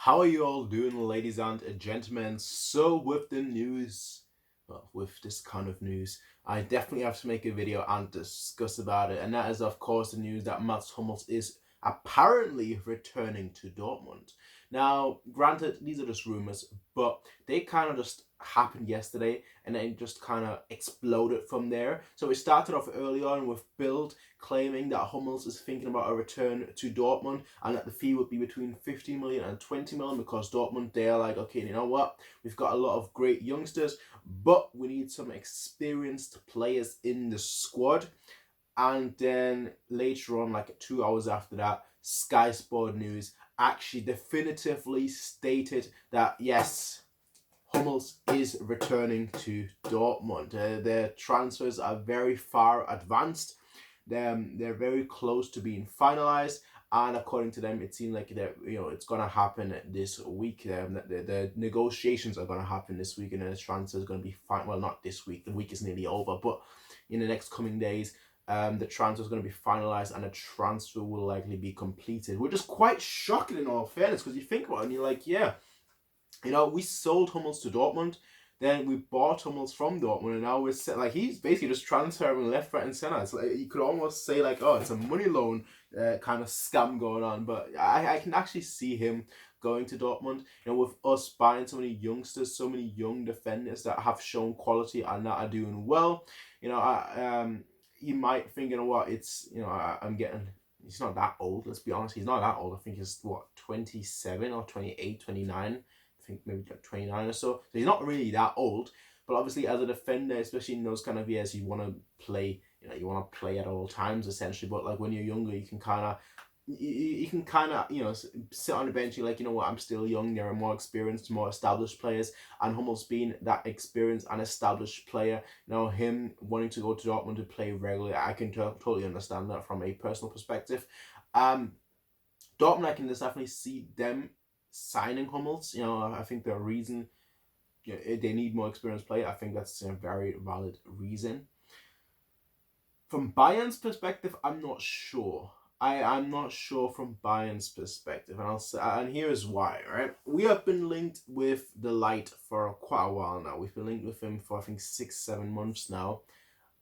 How are you all doing, ladies and gentlemen? So with the news, well, with this kind of news, I definitely have to make a video and discuss about it. And that is, of course, the news that Mats Hummels is apparently returning to Dortmund. Now, granted, these are just rumors, but they kind of just happened yesterday and then just kind of exploded from there. So it started off early on with Bild claiming that Hummels is thinking about a return to Dortmund and that the fee would be between 15 million and 20 million because Dortmund, they're like, okay, you know what? We've got a lot of great youngsters, but we need some experienced players in the squad. And then later on, like 2 hours after that, Sky Sport News actually definitively stated that yes, Hummels is returning to Dortmund. Their transfers are very far advanced. They're very close to being finalized, and according to them, it seems like it's gonna happen this week. The negotiations are gonna happen this week, and then the transfer is gonna be fine. Well, not this week. The week is nearly over, but in the next coming days, the transfer is going to be finalized and the transfer will likely be completed, which is quite shocking in all fairness, because you think about it and you're like, yeah, we sold Hummels to Dortmund, then we bought Hummels from Dortmund, and now we're he's basically just transferring left, right, and center. It's like you could almost say like, oh, it's a money loan kind of scam going on. But I can actually see him going to Dortmund. With us buying so many youngsters, so many young defenders that have shown quality and that are doing well. You might think, what, it's I'm getting. He's not that old. Let's be honest. He's not that old. I think he's 27 or 28, 29. I think maybe like 29 or so. So he's not really that old. But obviously, as a defender, especially in those kind of years, you want to play. You want to play at all times, essentially. But like when you're younger, you can kind of. You can kind of, sit on the bench. You're like, I'm still young. There are more experienced, more established players. And Hummels being that experienced and established player, him wanting to go to Dortmund to play regularly, I can totally understand that from a personal perspective. Dortmund, I can just definitely see them signing Hummels. I think the reason they need more experienced player, I think that's a very valid reason. From Bayern's perspective, I'm not sure. I'm not sure from Bayern's perspective, and here's why. Right, we have been linked with the Light for quite a while now. We've been linked with him for I think 6-7 months now,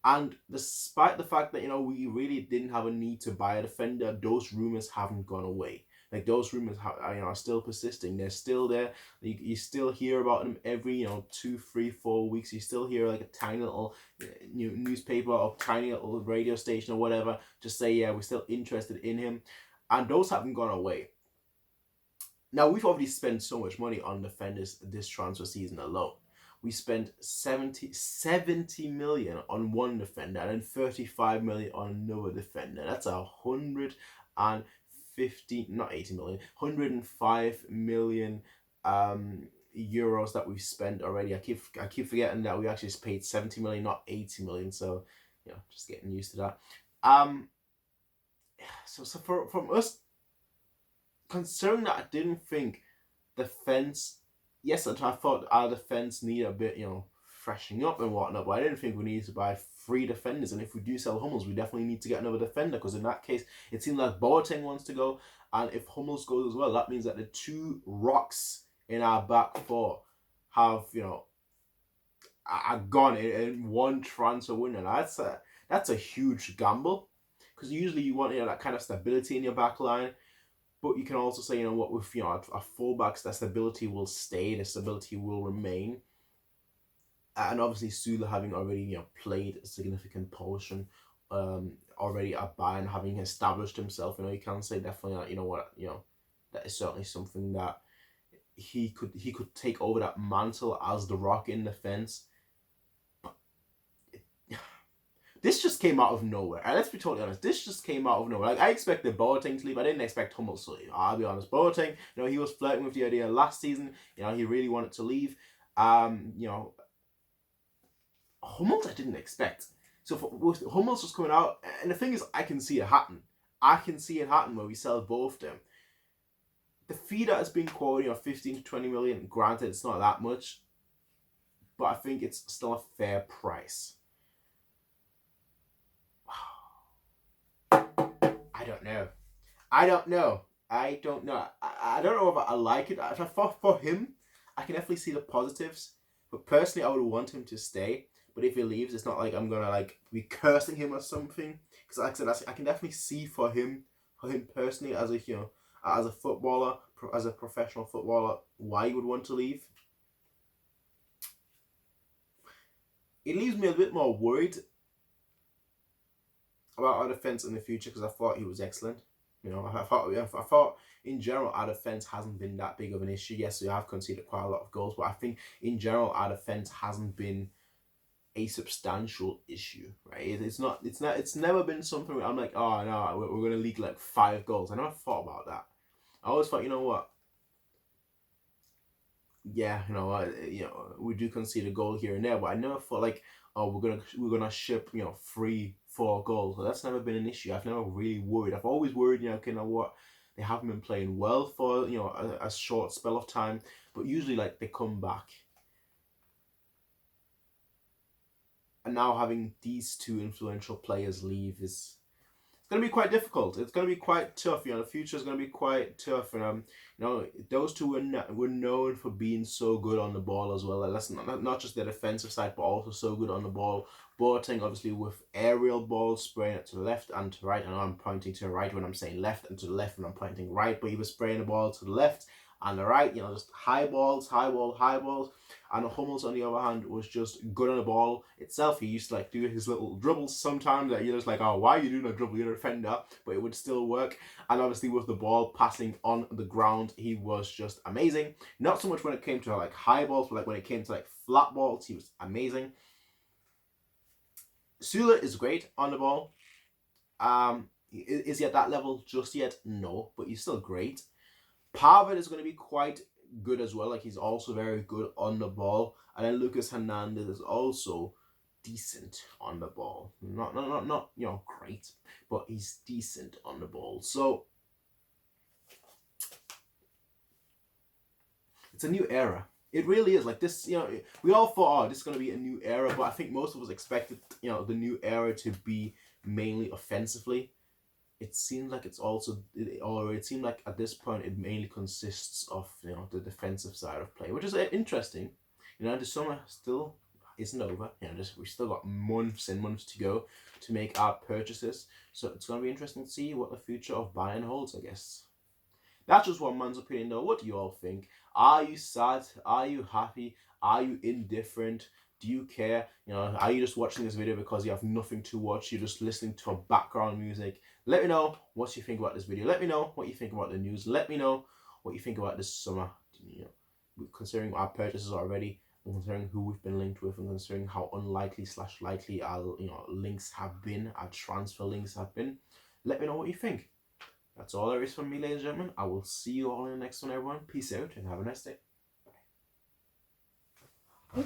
and despite the fact that we really didn't have a need to buy a defender, those rumors haven't gone away. Like those rumors are still persisting. They're still there. You still hear about them every 2, 3, 4 weeks. You still hear like a tiny little newspaper or tiny little radio station or whatever just say, yeah, we're still interested in him, and those haven't gone away. Now we've already spent so much money on defenders this transfer season alone. We spent 70 million on one defender and then 35 million on another defender. That's 105 million euros that we've spent already. I keep forgetting that we actually paid 70 million, not 80 million. So just getting used to that. So from us, considering that I didn't think defense. Yes, I thought our defense needed a bit, freshening up and whatnot, but I didn't think we needed to buy 3 defenders. And if we do sell Hummels, we definitely need to get another defender, because in that case, it seems like Boateng wants to go, and if Hummels goes as well, that means that the 2 rocks in our back 4 have, are gone in one transfer window. That's a huge gamble, because usually you want that kind of stability in your back line. But you can also say, with our fullbacks, that stability will stay, the stability will remain. And obviously, Süle having already played a significant portion already at Bayern, having established himself, you can say definitely that is certainly something that he could take over that mantle as the rock in defense. This just came out of nowhere. And let's be totally honest, this just came out of nowhere. Like, I expected Boateng to leave. I didn't expect Hummels to leave. I'll be honest. Boateng, he was flirting with the idea last season. He really wanted to leave. Hummels I didn't expect. So with Hummels just coming out, and the thing is, I can see it happen. I can see it happen where we sell both of them. The fee that has been quoted, 15 to 20 million, granted, it's not that much, but I think it's still a fair price. I don't know. I don't know. I don't know if I like it. For him, I can definitely see the positives. But personally, I would want him to stay. But if he leaves, it's not like I'm gonna like be cursing him or something. Because like I said, I can definitely see for him personally as a as a footballer, as a professional footballer, why he would want to leave. It leaves me a bit more worried about our defense in the future because I thought he was excellent. I thought in general our defense hasn't been that big of an issue. Yes, we have conceded quite a lot of goals, but I think in general our defense hasn't been a substantial issue, right? It's never been something where I'm like, oh no, we're gonna leak like 5 goals. I never thought about that. I always thought, you know what? Yeah, we do concede a goal here and there, but I never thought like, oh, we're gonna ship 3-4 goals. So that's never been an issue. I've never really worried. I've always worried, okay, you know what, they haven't been playing well for a short spell of time, but usually like they come back. And now having these 2 influential players leave is going to be quite difficult. It's going to be quite tough. The future is going to be quite tough. And those 2 were known for being so good on the ball as well. That's not just their defensive side, but also so good on the ball. Boateng obviously with aerial balls, spraying it to the left and to right. I know I'm pointing to the right when I'm saying left, and to the left when I'm pointing right. But he was spraying the ball to the left and the right. Just high balls, high balls. And Hummels, on the other hand, was just good on the ball itself. He used to like do his little dribbles sometimes that you're just like, oh, why are you doing a dribble? You're a defender, but it would still work. And obviously with the ball passing on the ground, he was just amazing. Not so much when it came to like high balls, but like when it came to like flat balls, he was amazing. Sula is great on the ball. Is he at that level just yet? No, but he's still great. Pavard is going to be quite good as well. Like, he's also very good on the ball. And then Lucas Hernandez is also decent on the ball. Not great, but he's decent on the ball. So it's a new era. It really is. Like this, we all thought, oh, this is going to be a new era, but I think most of us expected, the new era to be mainly offensively. It seems like it seemed like at this point it mainly consists of the defensive side of play, which is interesting. The summer still isn't over. We still got months and months to go to make our purchases. So it's gonna be interesting to see what the future of Bayern holds, I guess. That's just one man's opinion, though. What do you all think? Are you sad? Are you happy? Are you indifferent? Do you care? Are you just watching this video because you have nothing to watch? You're just listening to a background music? Let me know what you think about this video. Let me know what you think about the news. Let me know what you think about this summer. Considering our purchases already, and considering who we've been linked with, and considering how unlikely/likely our links have been, our transfer links have been. Let me know what you think. That's all there is from me, ladies and gentlemen. I will see you all in the next one, everyone. Peace out and have a nice day. Bye.